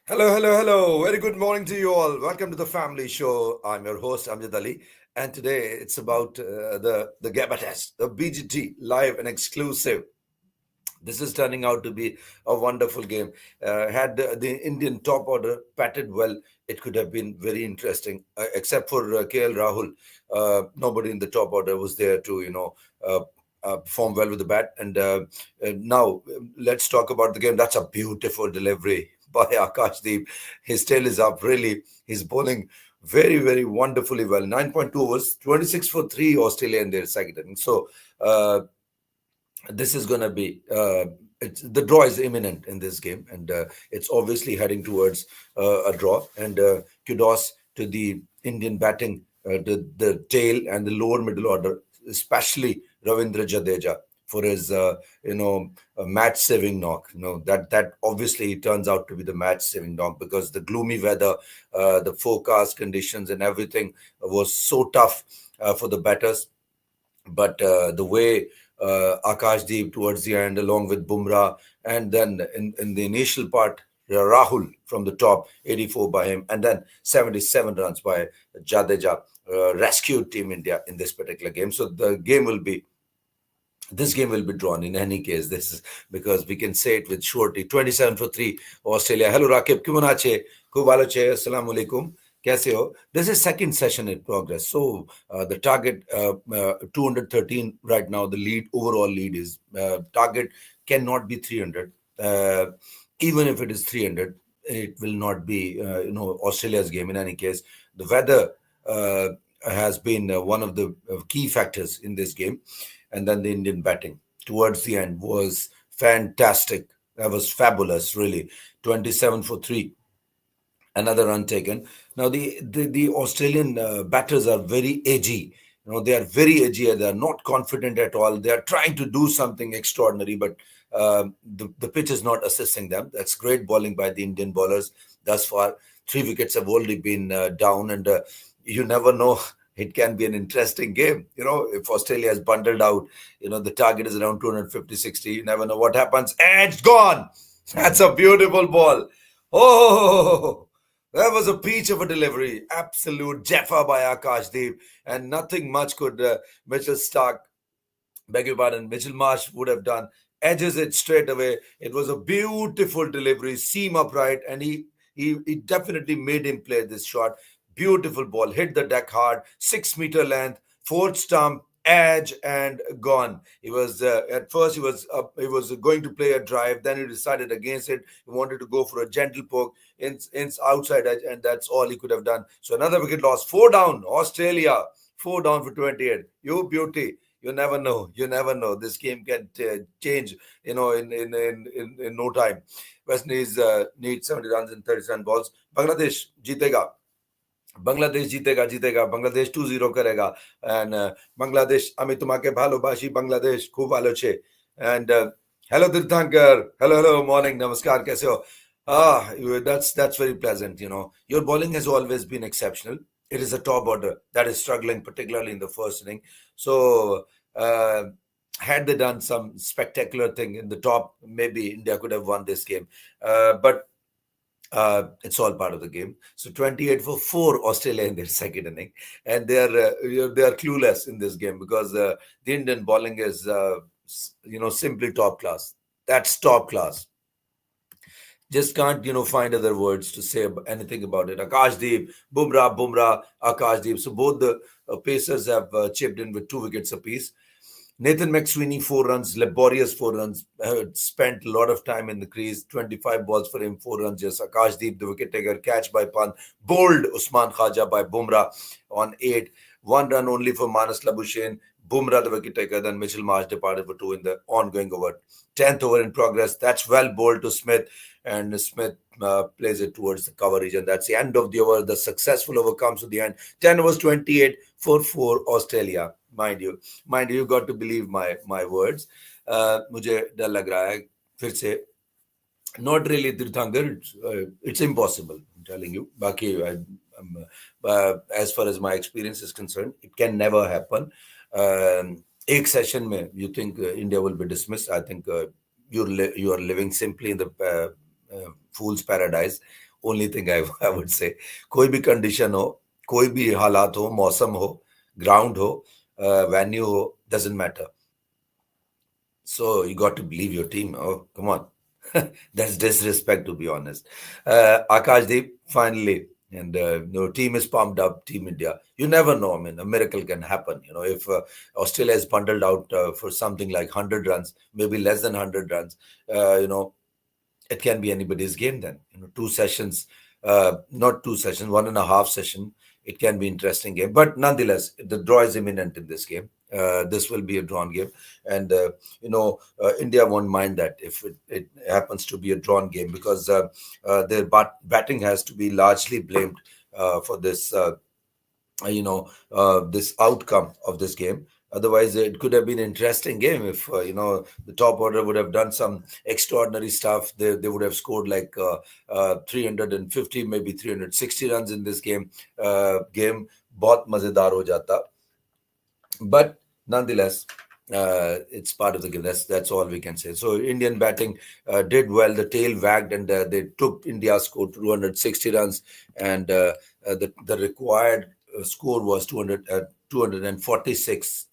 Hello, hello, hello. Very good morning to you all. Welcome to the family show. I'm your host, Amjad Ali. And today it's about the Gabba test, the BGT, live and exclusive. This is turning out to be a wonderful game. Had the Indian top order batted well, it could have been very interesting. Except for KL Rahul, nobody in the top order was there to, perform well with the bat. And now let's talk about the game. That's a beautiful delivery by Akashdeep. His tail is up, really. He's bowling very, very wonderfully well. 9.2 overs, 26 for 3 Australia in their second inning. So, this is going to be the draw is imminent in this game, and it's obviously heading towards a draw. And kudos to the Indian batting, the tail and the lower middle order, especially Ravindra Jadeja for his match saving knock. That obviously turns out to be the match saving knock, because the gloomy weather, the forecast conditions and everything was so tough for the batters. But the way Akashdeep towards the end, along with Bumrah, and then in the initial part, Rahul from the top, 84 by him, and then 77 runs by Jadeja, rescued Team India in this particular game. So this game will be drawn in any case. This is because we can say it with surety. 27 for 3 Australia. Hello Rakib, কেমন আছে? খুব ভালো আছে। আসসালামু আলাইকুম। कैसे हो? This is second session in progress. So the target 213 right now. The overall lead is target cannot be 300. Even if it is 300, it will not be Australia's game in any case. The weather has been one of the key factors in this game. And then the Indian batting towards the end was fantastic. That was fabulous, really. 27 for 3, another run taken. Now the Australian batters are very edgy. They are very edgy. They are not confident at all. They are trying to do something extraordinary, but the pitch is not assisting them. That's great bowling by the Indian bowlers thus far. 3 wickets have already been down, and you never know. It can be an interesting game. If Australia is bundled out, the target is around 250, 60. You never know what happens. And it's gone. That's a beautiful ball. Oh, that was a peach of a delivery. Absolute Jaffa by Akashdeep. And nothing much could Mitchell Stark, beg your pardon, Mitchell Marsh would have done. Edges it straight away. It was a beautiful delivery, seam upright, and he definitely made him play this shot. Beautiful ball, hit the deck hard, 6 meter length, fourth stump, edge, and gone. He was at first he was going to play a drive, then he decided against it. He wanted to go for a gentle poke in outside edge, and that's all he could have done. So another wicket loss, 4 down, Australia, 4 down for 28. You beauty. You never know. You never know. This game can change, in no time. West Indies needs 70 runs in 37 balls. Bangladesh जीतेगा. Bangladesh জিতেগা Bangladesh 2-0 করেগা and Bangladesh আমি তোমাকে ভালোবাসি বাংলাদেশ খুব ভালো আছে and hello Tirthankar, hello morning, namaskar, kaise ho? That's very pleasant. Your bowling has always been exceptional. It is a top order that is struggling, particularly in the first inning. So uh, had they done some spectacular thing in the top, maybe India could have won this game. But it's all part of the game. So 28 for 4 Australia in their second inning, and they are clueless in this game, because the Indian bowling is simply top class. That's top class. Just can't find other words to say anything about it. Akashdeep, Bumrah, Akashdeep. So both the pacers have chipped in with 2 wickets apiece. Nathan McSweeney, 4 runs, laborious 4 runs. Spent a lot of time in the crease. 25 balls for him, 4 runs. Just Akashdeep, the wicket taker, catch by Pant. Bowled Usman Khaja by Bumrah on 8. 1 run only for Manas Labuschagne. Bumrah, the wicket taker. Then Mitchell Marsh departed for 2 in the ongoing over. 10th over in progress. That's well bowled to Smith. And Smith plays it towards the cover region. That's the end of the over. The successful over comes to the end. 10 overs, 28 for 4 Australia. Mind you got to believe my words. मुझे डर लग रहा है फिर से. Not really, Tirthankar. It's impossible, I'm telling you. Baki, as far as my experience is concerned, it can never happen. Ek session mein, you think India will be dismissed? I think you are living simply in the fool's paradise. only thing I would say. कोई भी condition हो, कोई भी हालात हो, मौसम हो, ground हो, venue हो, doesn't matter. So you got to believe your team. Oh, come on. That's disrespect, to be honest. Akashdeep, finally, and team is pumped up, Team India. You never know. I mean, a miracle can happen. If Australia is bundled out for something like 100 runs, maybe less than 100 runs, it can be anybody's game then. Two sessions, not two sessions, 1.5 session. It can be interesting game, but nonetheless, the draw is imminent in this game. This will be a drawn game, and India won't mind that if it happens to be a drawn game because their batting has to be largely blamed for this. This outcome of this game. Otherwise, it could have been an interesting game if the top order would have done some extraordinary stuff. They would have scored like 350, maybe 360 runs in this game. Game बहुत मजेदार हो जाता. But nonetheless, it's part of the game. That's all we can say. So Indian batting did well. The tail wagged, and they took India's score to 260 runs, and the required score was 246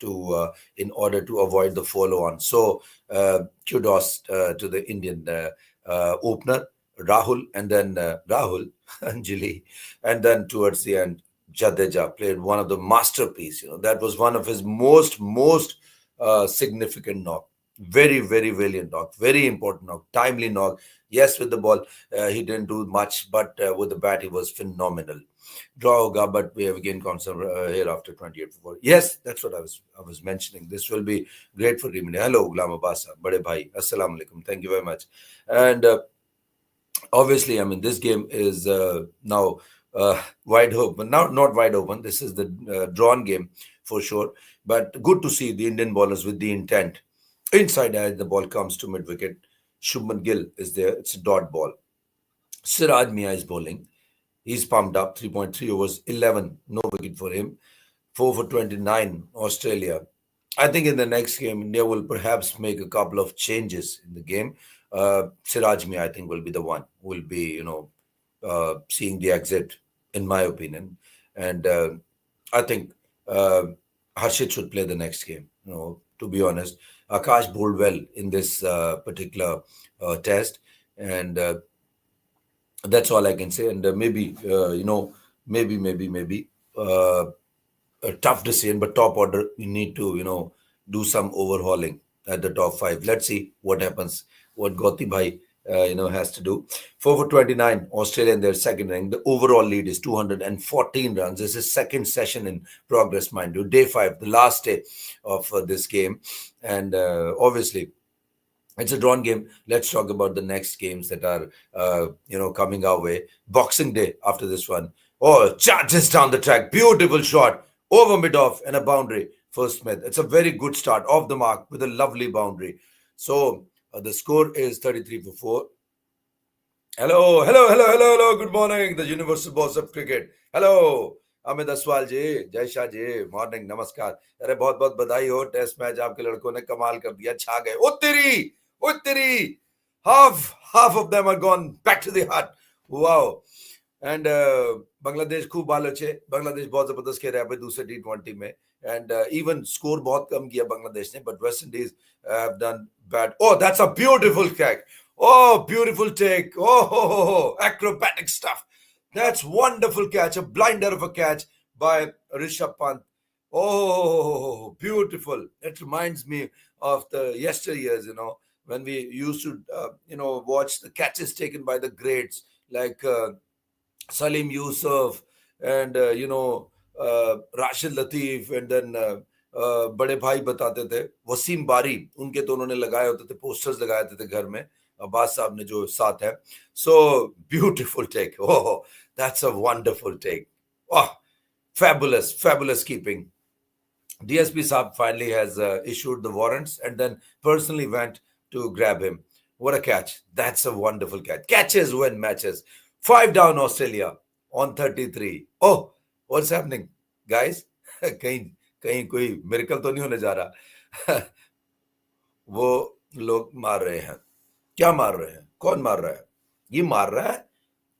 in order to avoid the follow-on. So kudos to the Indian opener Rahul, and then Rahul Anjali, and then towards the end Jadeja played one of the masterpiece. That was one of his most significant knock. Very, very valiant knock. Very important knock. Timely knock. Yes, with the ball he didn't do much, but with the bat he was phenomenal. Draw hoga, but we have again concern here after 28 for 4. Yes, that's what I was mentioning. This will be great for Remini. Hello, Glam Abasa, Bade Bhai. Assalamu alaikum. Thank you very much. And obviously, I mean, this game is now wide open. Now, not wide open. This is the drawn game for sure. But good to see the Indian bowlers with the intent. Inside as the ball comes to mid wicket, Shubman Gill is there. It's a dot ball. Siraj Mia is bowling. He's pumped up. 3.3 overs, 11. No wicket for him. 4 for 29, Australia. I think in the next game, India will perhaps make a couple of changes in the game. Siraj Mia, I think, will be the one who will be, seeing the exit, in my opinion. And I think Harshit should play the next game. To be honest, Akash bowled well in this particular test, and that's all I can say. And maybe, maybe. A tough decision, but top order, you need to, do some overhauling at the top five. Let's see what happens, what Gauti Bhai, has to do. 4 for 29, Australia in their second inning. The overall lead is 214 runs. This is second session in progress, mind you. Day 5, the last day of this game. And obviously, it's a drawn game. Let's talk about the next games that are, coming our way. Boxing Day after this one. Oh, charges down the track. Beautiful shot. Over mid-off and a boundary for Smith. It's a very good start off the mark with a lovely boundary. So the score is 33 for 4. Hello. Good morning, the universal boss of cricket. Hello. Amit Aswal ji, Jay Shah ji, morning, नमस्कार. अरे बहुत बहुत बधाई हो, test match आपके लड़कों ने कमाल कर दिया, छा गए. ओ तेरी, half of them are gone back to the heart. Wow. And Bangladesh खूब बाल अच्छे. बांग्लादेश बहुत जबरदस्त खेल रहा है दूसरे T20 में. एंड इवन स्कोर बहुत कम किया बांग्लादेश ने, but West Indies have done bad. Oh, that's a beautiful catch. Oh, beautiful take. Oh, acrobatic stuff. That's wonderful catch. A blinder of a catch by Rishabh Pant. Oh, beautiful. It reminds me of the yesteryears, when we used to, watch the catches taken by the greats like Salim Yusuf and, Rashid Latif, and then बड़े भाई बताते थे वसीम बारी, उनके तो उन्होंने लगाए होते थे, पोस्टर्स लगाए थे घर में, अब्बास साहब ने जो साथ है. So beautiful take. Oh, that's a wonderful take. Oh, fabulous keeping. DSP Saab finally has issued the warrants and then personally went to grab him. What a catch. That's a wonderful catch. Catches win matches. 5 down Australia on 33. Oh, what's happening, guys? कहीं कोई miracle तो नहीं होने जा रहा. वो लोग मार रहे हैं. क्या मार रहे हैं? कौन मार रहा है? ये मार रहा है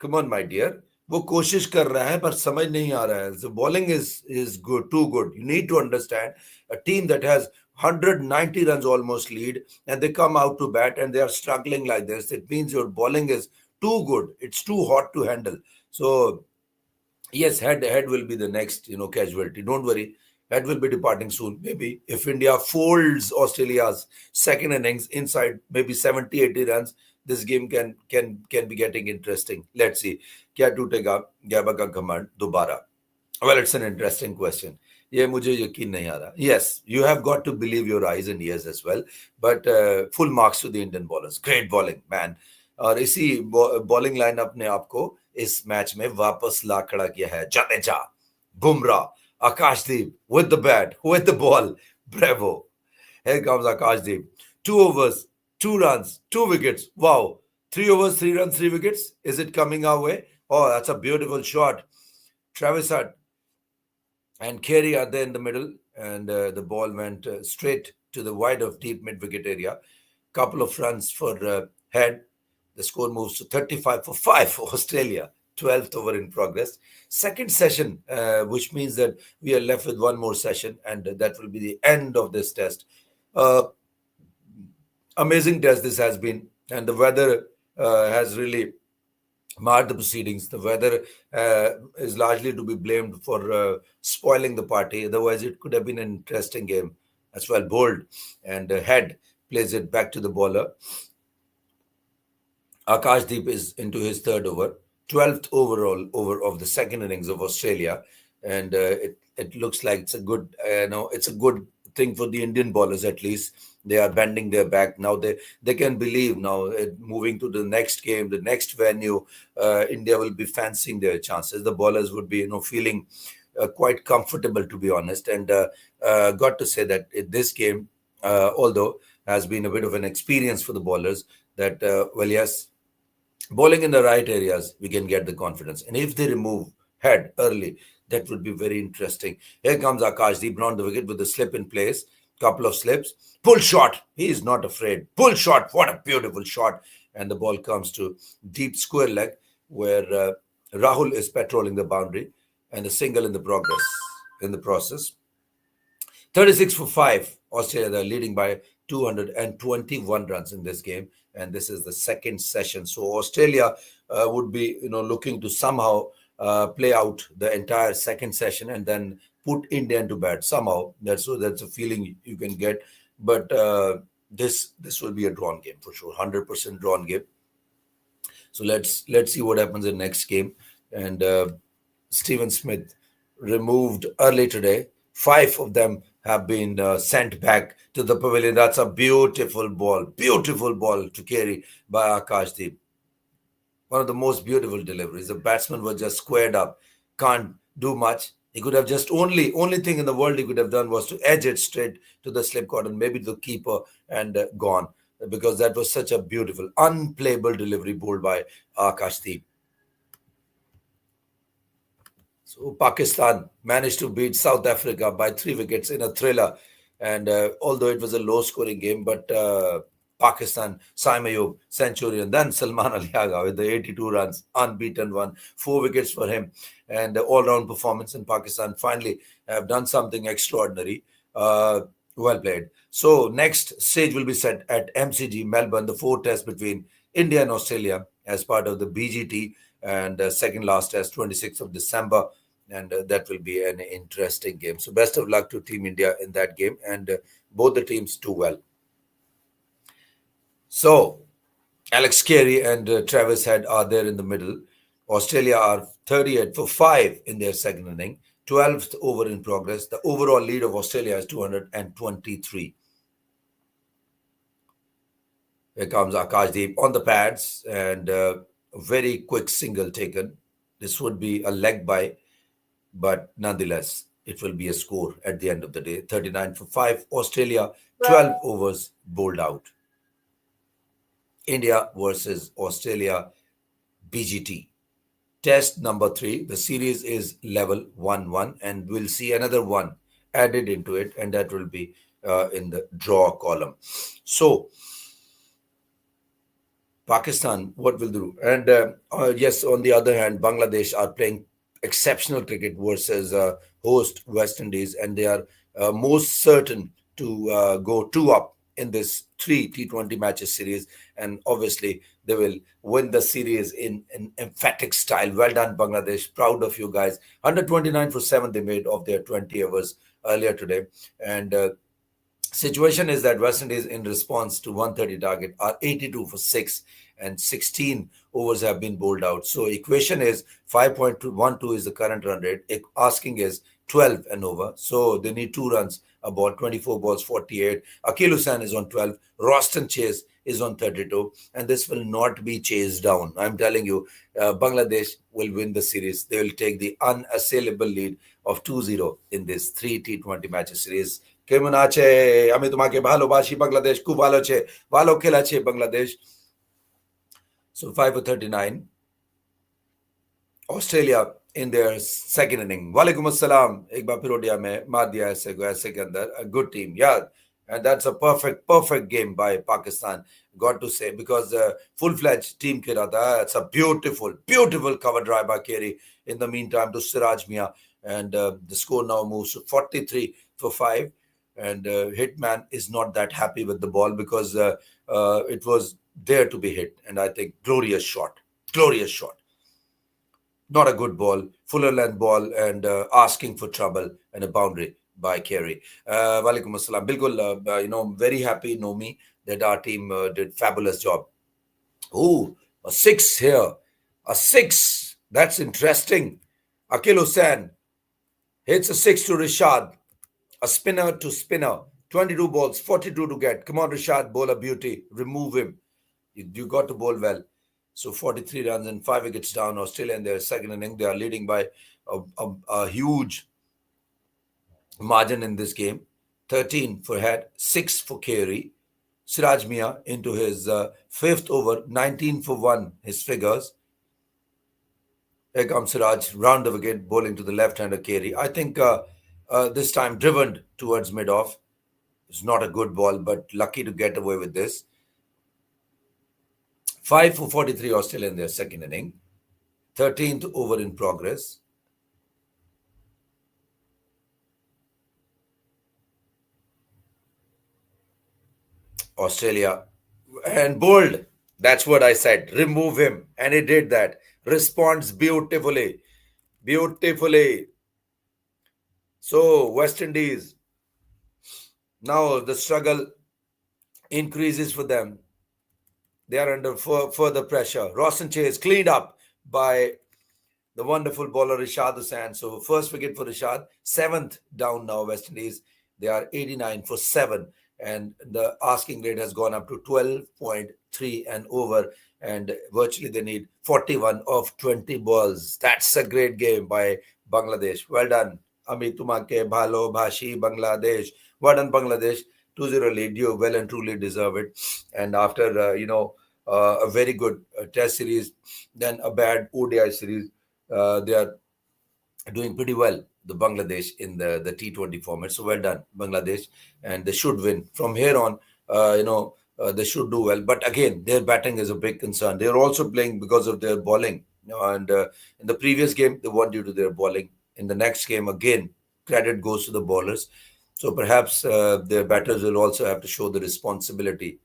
Come on, my dear. वो कोशिश कर रहा है पर समझ नहीं आ रहा है. The bowling is good, too good. You need to understand a team that has 190 runs almost lead, and they come out to bat and they are struggling like this. It means your bowling is too good. It's too hot to handle. So yes, head will be the next casualty. Don't worry, head will be departing soon. Maybe if India folds Australia's second innings inside maybe 70, 80 runs, this game can be getting interesting. Let's see. क्या टूटेगा गैबा का घमंड दोबारा? Well, it's an interesting question. ये मुझे यकीन नहीं आ रहा. Yes, you have got to believe your eyes and ears as well. But full marks to the Indian bowlers. Great bowling, man. और इसी बॉलिंग लाइनअप ने आपको इस मैच में वापस ला खड़ा किया है. जडेजा, बुमराह, आकाशदीप with the bat, with the ball. Bravo. Here comes Akashdeep. 2 overs, 2 runs, 2 wickets. Wow. 3 overs, 3 runs, 3 wickets. Is it coming our way? Oh, that's a beautiful shot. Travis Hutt and Carey are there in the middle, and the ball went straight to the wide of deep mid wicket area. Couple of runs for Head. The score moves to 35 for 5 for Australia. 12th over in progress. Second session, which means that we are left with one more session, and that will be the end of this test. Amazing test this has been, and the weather has really marred the proceedings. The weather is largely to be blamed for spoiling the party. Otherwise, it could have been an interesting game as well. Bold and Head plays it back to the bowler. Akashdeep is into his third over, 12th overall over of the second innings of Australia, and it looks like it's a good, it's a good thing for the Indian bowlers at least. They are bending their back now. They can believe now. Moving to the next game, the next venue, India will be fancying their chances. The bowlers would be feeling quite comfortable, to be honest. And got to say that this game, although has been a bit of an experience for the bowlers, that well, yes, bowling in the right areas, we can get the confidence. And if they remove Head early, that would be very interesting. Here comes Akashdeep on the wicket with the slip in place. Couple of slips. Pull shot. He is not afraid. Pull shot. What a beautiful shot. And the ball comes to deep square leg where Rahul is patrolling the boundary, and a single in the process. 36 for 5. Australia, they're leading by 221 runs in this game, and this is the second session. So Australia would be, looking to somehow play out the entire second session and then put India into bat somehow. That's a feeling you can get. But this will be a drawn game for sure, 100% drawn game. So let's see what happens in next game. And Stephen Smith removed early today. 5 of them have been sent back to the pavilion. That's a beautiful ball to carry by Akashdeep. One of the most beautiful deliveries. The batsman was just squared up, can't do much. He could have just only thing in the world he could have done was to edge it straight to the slip cord and maybe the keeper and gone, because that was such a beautiful, unplayable delivery bowled by Akashdeep. So Pakistan managed to beat South Africa by 3 wickets in a thriller. And although it was a low-scoring game, but Pakistan, SAIM century, and then Salman Ali Agha with the 82 runs, unbeaten one, 4 wickets for him, and all-round performance in Pakistan finally have done something extraordinary. Well played. So next stage will be set at MCG, Melbourne, the 4th test between India and Australia as part of the BGT, and second last test, 26th of December. And that will be an interesting game. So best of luck to Team India in that game, and both the teams do well. So Alex Carey and Travis Head are there in the middle. Australia are 38 for 5 in their second inning. 12th over in progress. The overall lead of Australia is 223. Here comes Akashdeep on the pads, and a very quick single taken. This would be a leg by, but nonetheless, it will be a score at the end of the day. 39 for 5. Australia, 12 overs bowled out. India versus Australia, BGT. Test number 3. The series is level 1-1, and we'll see another one added into it, and that will be in the draw column. So Pakistan, what will do? And yes, on the other hand, Bangladesh are playing exceptional cricket versus host West Indies, and they are most certain to go two up in this three T20 matches series. And obviously, they will win the series in an emphatic style. Well done, Bangladesh. Proud of you guys. 129 for 7 they made of their 20 overs earlier today. And situation is that West Indies, in response to 130 target, are 82 for 6 and 16 overs have been bowled out. So equation is 5.12 is the current run rate. Asking is 12 and over. So they need 2 runs about 24 balls, 48. Akil Hussain is on 12. Roston Chase is on 32. And this will not be chased down. I'm telling you, Bangladesh will win the series. They will take the unassailable lead of 2-0 in this 3 T20 matches series. কেমন আছে? আমি তোমাকে ভালোবাসি বাংলাদেশ, খুব ভালো আছে, ভালো খেলেছে Bangladesh. So 5 for 39. Australia in their second inning. Walaikum assalam. एक बार फिर ओडिया में मार दिया ऐसे के अंदर. A good team. Yeah. And that's a perfect game by Pakistan. Got to say, because full-fledged team खेला था. It's a beautiful cover drive by Carey. In the meantime, to Siraj Mia. And the score now moves to 43 for 5. And Hitman is not that happy with the ball because it was there to be hit. And I think glorious shot. Not a good ball, fuller length ball, and asking for trouble and a boundary by Carey. Walaikum assalam. Bilkul, very happy, Nomi, that our team did fabulous job. Oh, a 6 here. A 6. That's interesting. Akil Hussain hits a 6 to Rishad. A spinner to spinner. 22 balls, 42 to get. Come on, Rishad, bowl a beauty. Remove him. You got to bowl well. So 43 runs and 5 wickets down. Australia in their second inning. They are leading by a huge margin in this game. 13 for Head, 6 for Carey. Siraj Mia into his fifth over, 19 for 1, his figures. Here comes Siraj, round the wicket, bowling to the left-hander Carey. I think this time driven towards mid-off. It's not a good ball, but lucky to get away with this. 5 for 43 Australia in their second inning. 13th over in progress. Australia and bowled. That's what I said. Remove him. And he did that. Responds beautifully. So West Indies, now the struggle increases for them. They are under further pressure. Roston Chase cleaned up by the wonderful bowler Rishad Hussain. So first wicket for Rishad. 7th down now, West Indies. They are 89 for 7. And the asking rate has gone up to 12.3 and over. And virtually they need 41 of 20 balls. That's a great game by Bangladesh. Well done. Ami tumake bhalo bhashi Bangladesh. Well done, Bangladesh. 2-0 lead. You well and truly deserve it. And after, a very good test series, then a bad ODI series, they are doing pretty well, the Bangladesh, in the T20 format. So well done, Bangladesh. And they should win. From here on, they should do well. But again, their batting is a big concern. They're also playing because of their bowling. And in the previous game, they won due to their bowling. In the next game, again, credit goes to the bowlers. So perhaps their batters will also have to show the responsibility.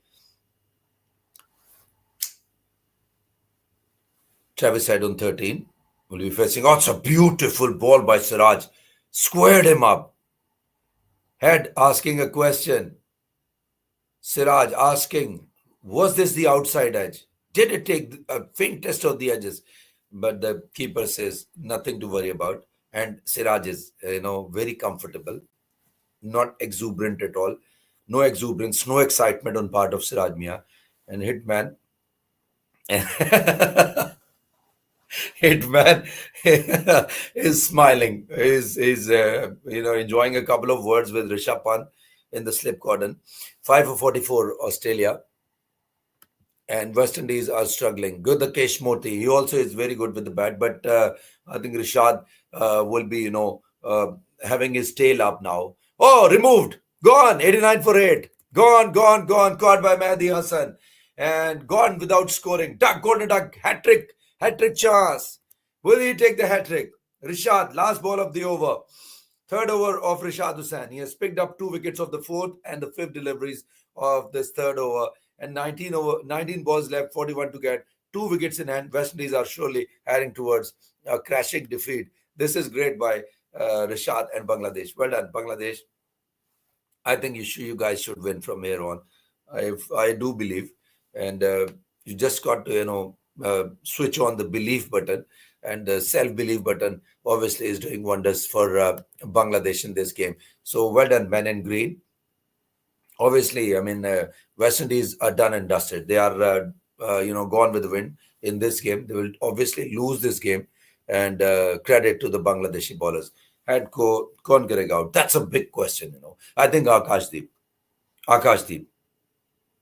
Travis Head on 13 will be facing. Oh, it's a beautiful ball by Siraj. Squared him up. Head asking a question. Siraj asking, was this the outside edge? Did it take a faint test of the edges? But the keeper says nothing to worry about. And Siraj is, very comfortable. Not exuberant at all. No exuberance, no excitement on part of Siraj Mia. And Hitman. Hitman is smiling. He's enjoying a couple of words with Rishabh Pant in the slip cordon. 5 for 44 Australia. And West Indies are struggling. Good, the Keshmurti. He also is very good with the bat. But I think Rishad will be, having his tail up now. Oh, removed. Gone. 89 for 8. Gone. Caught by Mehdi Hassan. and gone without scoring. Duck, Golden Duck, hat trick chance. Will he take the hat trick? Rishad, last ball of the over. Third over of Rishad Hussain. He has picked up 2 wickets of the fourth and the fifth deliveries of this third over. And 19 balls left, 41 to get. 2 wickets in hand. West Indies are surely heading towards a crashing defeat. This is great by Rishad and Bangladesh. Well done, Bangladesh. I think you guys should win from here on. I do believe, and you just got to switch on the belief button, and the self belief button obviously is doing wonders for Bangladesh in this game. So well done, men in green. Obviously, I mean, West Indies are done and dusted. They are gone with the wind in this game. They will obviously lose this game, and credit to the Bangladeshi bowlers. Head ko kaun karega out? That's a big question. I think Akashdeep,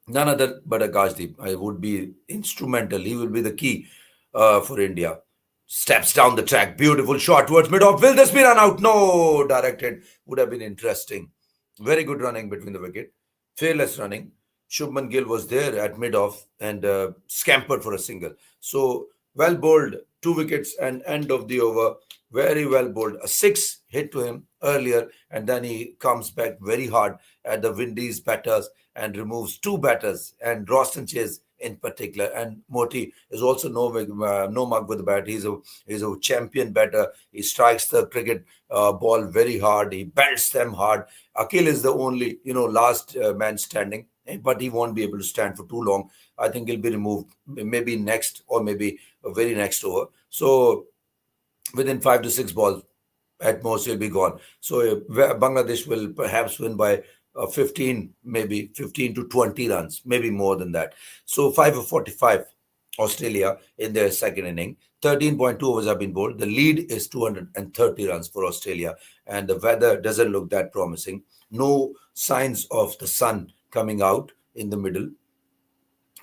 none other but Akashdeep. I would be instrumental. He will be the key for India. Steps down the track. Beautiful shot towards mid-off. Will this be run out? No, directed. Would have been interesting. Very good running between the wicket. Fearless running. Shubman Gill was there at mid-off and scampered for a single. So well bowled. 2 wickets and end of the over. Very well bowled. A six hit to him earlier, and then he comes back very hard at the Windies batters and removes 2 batters, and Roston Chase in particular. And Moti is also no mug with the bat. He's a champion batter. He strikes the cricket ball very hard. He belts them hard. Akil is the only last man standing, but he won't be able to stand for too long. I think he'll be removed maybe next or maybe a very next over. So within 5 to 6 balls at most he'll be gone. So Bangladesh will perhaps win by 15, maybe 15 to 20 runs, maybe more than that. So 5 of 45, Australia in their second inning. 13.2 overs have been bowled. The lead is 230 runs for Australia, and the weather doesn't look that promising. No signs of the sun coming out in the middle.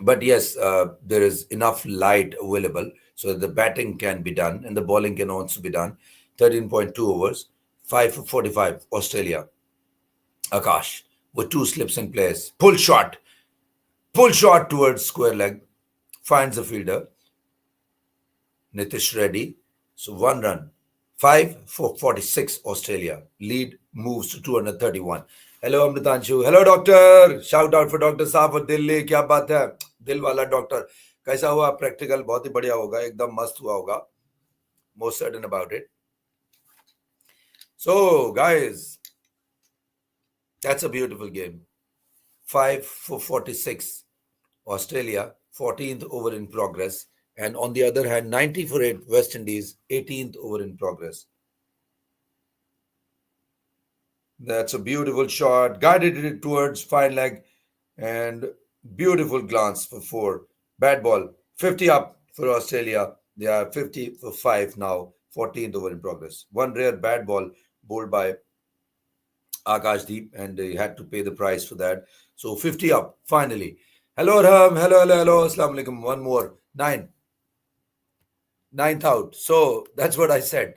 But yes, there is enough light available so that the batting can be done and the bowling can also be done. 13.2 overs, 5 for 45, Australia. Akash with 2 slips in place. Pull shot towards square leg, finds the fielder. Nitish Reddy. So 1 run. 5 for 46, Australia. Lead moves to 231. Hello Amritanshu, hello doctor, shout out for doctor साहब और दिल्ली. क्या बात है, दिल वाला doctor. कैसा हुआ practical? बहुत ही बढ़िया होगा, एकदम मस्त हुआ होगा. Most certain about it. So guys, that's a beautiful game. 5 for 46, Australia, 14th over in progress. And on the other hand, 90 for 8, West Indies, 18th over in progress. That's a beautiful shot. Guided it towards fine leg and beautiful glance for 4. Bad ball. 50 up for Australia. They are 50 for 5 now. 14th over in progress. One rare bad ball bowled by Akashdeep, and he had to pay the price for that. So 50 up finally. Hello Ram. Hello. Assalamu alaikum. One more. 9. 9th out. So that's what I said.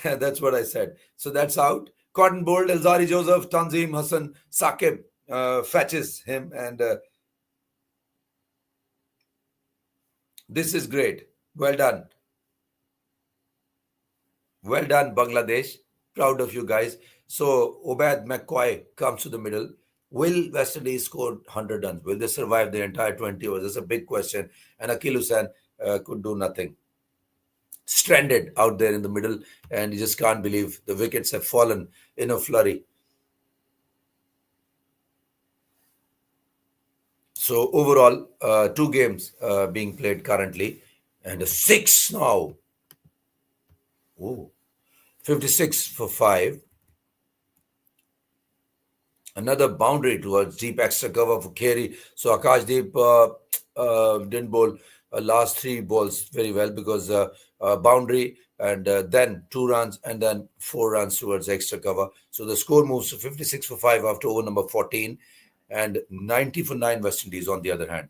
That's what I said. So that's out. Cotton bowled. Elzari Joseph, Tanzim Hassan, Saqib fetches him, and this is great. Well done. Well done, Bangladesh. Proud of you guys. So Obed McCoy comes to the middle. Will West Indies score 100 runs? Will they survive the entire 20 overs? That's a big question. And Akil Hussain could do nothing. Stranded out there in the middle, and you just can't believe the wickets have fallen in a flurry. So overall, 2 games being played currently, and a 6 now. Ooh. 56 for 5. Another boundary towards deep extra cover for Carey. So Akashdeep didn't bowl last 3 balls very well because boundary, and then 2 runs, and then 4 runs towards extra cover. So the score moves to 56 for 5 after over number 14, and 90 for 9 West Indies on the other hand.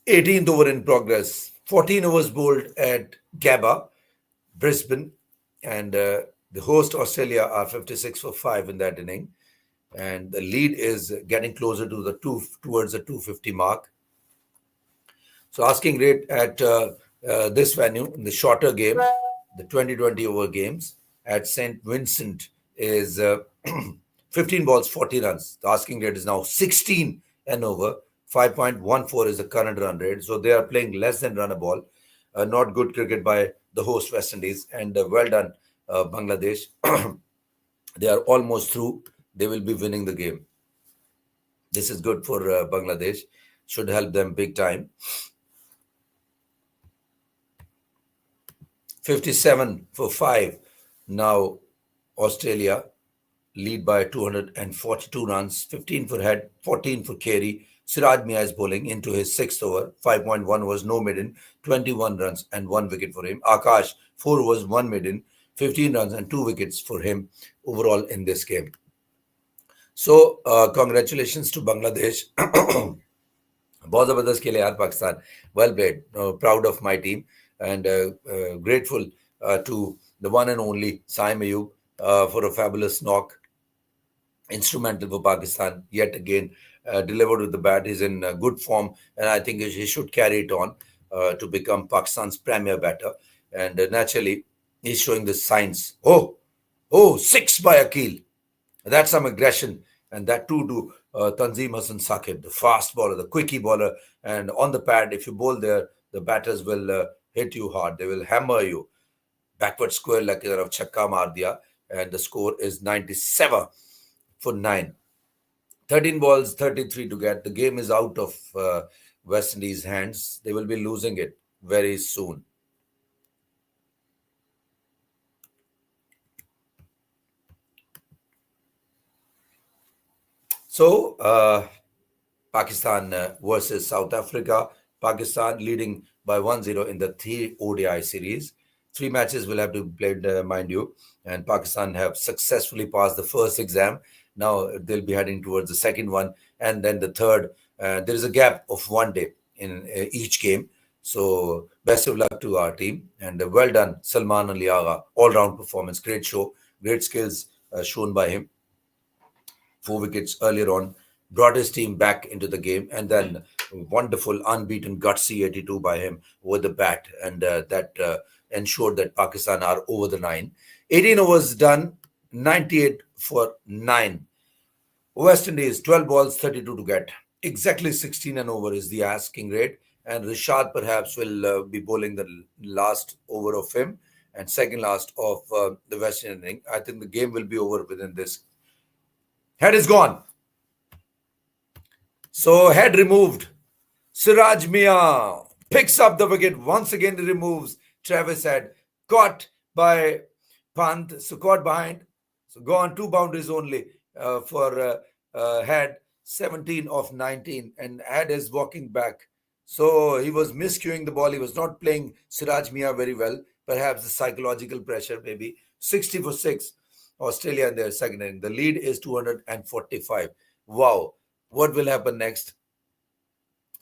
Eighteenth over in progress. 14 overs bowled at Gabba, Brisbane, and The host Australia are 56 for 5 in that inning, and the lead is getting closer to the towards the 250 mark. So asking rate at this venue in the shorter game, the 2020 over games at St. Vincent is 15 balls, 40 runs. The asking rate is now 16 and over. 5.14 is the current run rate. So they are playing less than run a ball. Not good cricket by the host West Indies. And well done, Bangladesh. They are almost through. They will be winning the game. This is good for Bangladesh. Should help them big time. 57 for 5. Now Australia lead by 242 runs, 15 for Head, 14 for Carey. Siraj Mia is bowling into his sixth over. 5.1 was no maiden, 21 runs and 1 wicket for him. Akash, 4 overs, 1 maiden, 15 runs and 2 wickets for him overall in this game. So, congratulations to Bangladesh. बहुत जबरदस्त खेले यार Pakistan. Well played. Proud of my team and grateful to the one and only SAIM for a fabulous knock. Instrumental for Pakistan yet again, delivered with the bat. He's in good form, and I think he should carry it on to become Pakistan's premier batter. And naturally, he's showing the signs. Oh, 6 by Akil. That's some aggression, and that too to Tanzim Hassan Saqib, the fast bowler, the quickie bowler, and on the pad, if you bowl there, the batters will hit you hard. They will hammer you. Backward square like a chakka maar diya, and the score is 97 for 9. 13 balls, 33 to get. The game is out of West Indies' hands. They will be losing it very soon. So, Pakistan versus South Africa. Pakistan leading by 1-0 in the 3 ODI series. 3 matches will have to be played, mind you. And Pakistan have successfully passed the first exam. Now they'll be heading towards the second one. And then the third. There is a gap of 1 day in each game. So best of luck to our team. And well done, Salman Ali Agha. All-round performance. Great show. Great skills shown by him. 4 wickets earlier on, brought his team back into the game, and then wonderful, unbeaten, gutsy 82 by him with the bat, and that ensured that Pakistan are over the 9. 18 overs done, 98 for 9. West Indies, 12 balls, 32 to get. Exactly 16 and over is the asking rate, and Rishad perhaps will be bowling the last over of him, and second last of the West Indian inning. I think the game will be over within this. Head is gone. So head removed. Siraj Mia picks up the wicket. Once again he removes Travis Head. Caught by Pant. So caught behind. So gone 2 boundaries only for Head. 17 of 19. And Head is walking back. So he was miscuing the ball. He was not playing Siraj Mia very well. Perhaps the psychological pressure maybe. 60 for 6. Australia in their second inning. The lead is 245. Wow. What will happen next?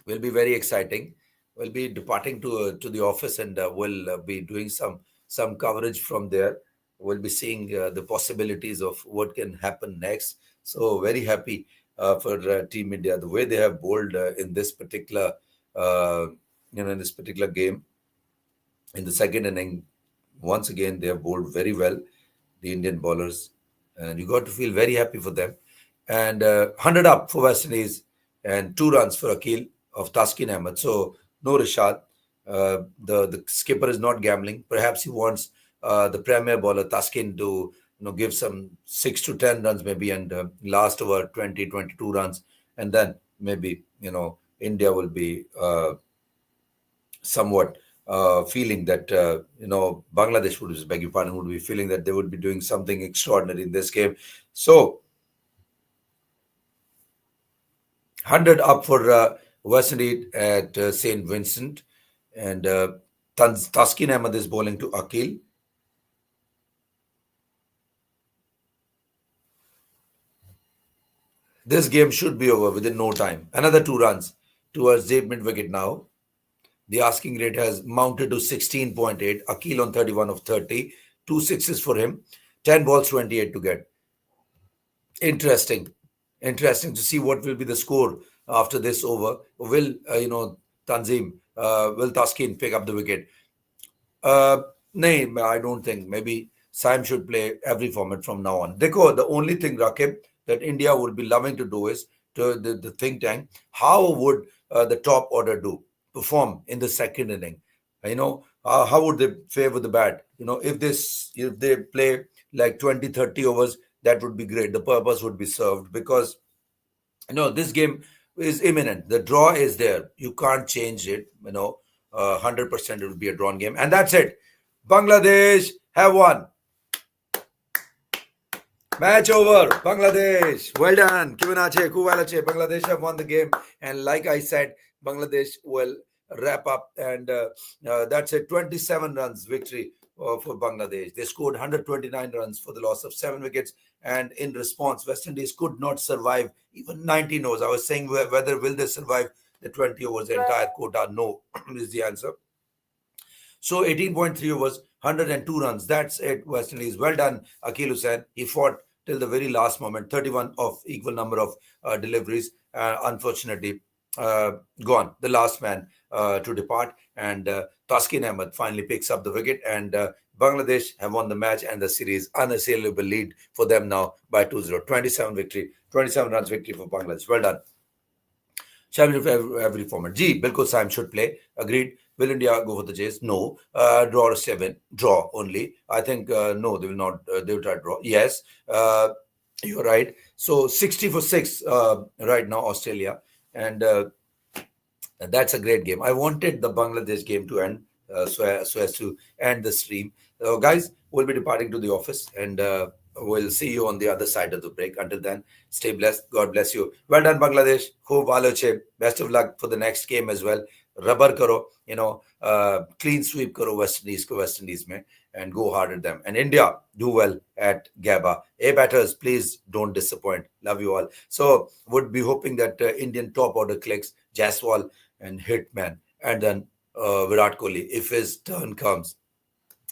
Will be very exciting. We'll be departing to the office, and we'll be doing some coverage from there. We'll be seeing the possibilities of what can happen next. So very happy for Team India, the way they have bowled in this particular in this particular game. In the second inning, once again they have bowled very well, the Indian bowlers, and you got to feel very happy for them. And 100 up for West Indies and 2 runs for Akil of Taskin Ahmed. So no Rishad. The skipper is not gambling. Perhaps he wants the premier bowler Taskin to give some 6 to 10 runs maybe, and last over 20, 22 runs, and then maybe India will be somewhat feeling that Bangladesh would, beg your pardon, would be feeling that they would be doing something extraordinary in this game. So 100 up for West Indies at St. Vincent, and Taskin Ahmed is bowling to Akil. This game should be over within no time. Another 2 runs towards the mid-wicket now. The asking rate has mounted to 16.8. Akil on 31 of 30. 2 sixes for him. 10 balls, 28 to get. Interesting. Interesting to see what will be the score after this over. Will, Tanzim, will Taskin pick up the wicket? Uh, no, I don't think. Maybe SAIM should play every format from now on. Dekho, the only thing, Rakib, that India would be loving to do is to the think tank. How would the top order perform in the second inning? How would they fare with the bat? If they play like 20, 30 overs, that would be great. The purpose would be served because this game is imminent. The draw is there. You can't change it. 100% it will be a drawn game, and that's it. Bangladesh have won. Match over. Bangladesh. Well done. Kivanache, Kuwalache. Bangladesh have won the game. And like I said, Bangladesh will wrap up. And that's a 27 runs victory for Bangladesh. They scored 129 runs for the loss of 7 wickets. And in response, West Indies could not survive even 19 overs. I was saying whether will they survive the 20 overs, the entire quota. No is the answer. So 18.3 overs, 102 runs. That's it, West Indies. Well done, Akil Hussain. He fought till the very last moment. 31 of equal number of deliveries. Unfortunately, gone. The last man to depart. And Taskin Ahmed finally picks up the wicket. And Bangladesh have won the match and the series. Unassailable lead for them now by 2-0. 27 victory. 27 runs victory for Bangladesh. Well done. Championship every format. G, Bilkul SAIM should play. Agreed. Will India go for the chase? No. Draw or 7. Draw only. I think no, they will not. They will try to draw. Yes. You're right. So 60 for 6 right now, Australia. And that's a great game. I wanted the Bangladesh game to end so as to end the stream. Guys, we'll be departing to the office and we'll see you on the other side of the break. Until then, stay blessed. God bless you. Well done, Bangladesh. Khub aloche. Best of luck for the next game as well. Rubber karo, clean sweep karo West Indies mein, and go hard at them. And India, do well at Gabba. Batters, please don't disappoint. Love you all. So, would be hoping that Indian top order clicks Jaiswal and Hitman. And then Virat Kohli, if his turn comes,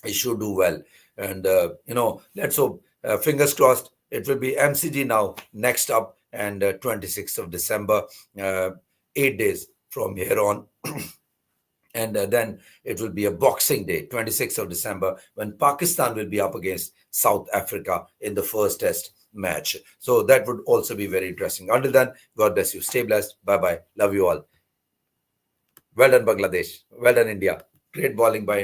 he should do well. And, let's hope. Fingers crossed. It will be MCG now, next up, and 26th of December, 8 days from here on. And then it will be a Boxing Day, 26th of December, when Pakistan will be up against South Africa in the first test match. So that would also be very interesting. Until then, God bless you. Stay blessed. Bye-bye. Love you all. Well done, Bangladesh. Well done, India. Great bowling by